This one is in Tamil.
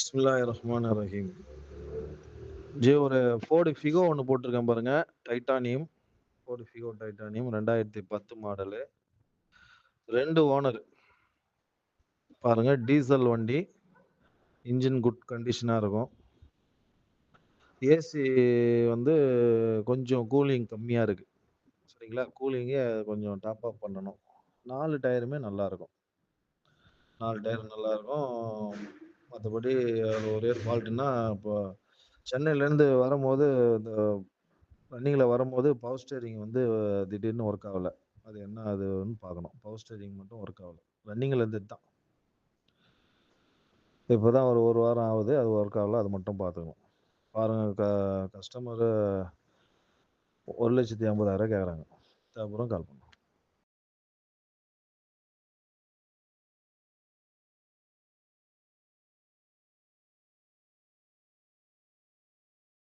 பிஸ்மில்லாஹிர் ரஹ்மானிர் ரஹீம். ஜி ஒரு ஃபோர்டு ஃபிகோ ஒண்ணு போட்டிருக்கேன் பாருங்க. Titanium. Ford Figo titanium 2010 model. 2 owner. பாருங்க டீசல் வண்டி. இன்ஜின் குட் கண்டிஷனா இருக்கும். ஏசி வந்து கொஞ்சம் கூலிங் கம்மியா இருக்கு. சரிங்களா? கூலிங்கே கொஞ்சம் டாப் அப் பண்ணணும். 4 டயருமே நல்லா இருக்கும். 4 டயர் நல்லா இருக்கும். மத்தபடி ஒரே ஃபால்ட்னா, இப்போ சென்னையிலேருந்து வரும்போது இந்த ரன்னிங்ல வரும்போது பவர் ஸ்டீரிங் வந்து திடீர்னு ஒர்க் ஆகல. அது என்ன அதுன்னு பார்க்கணும். பவர் ஸ்டீரிங் மட்டும் ஒர்க் ஆகல. ரன்னிங்ல இருந்தது தான். இப்பதான் ஒரு 1 வாரம் ஆகுது. அது ஒர்க் ஆகல. அது மட்டும் பார்த்துக்கணும். பாருங்க கஸ்டமரு 1,50,000 கேட்குறாங்க. அப்புறம் கால் பண்ணுங்க.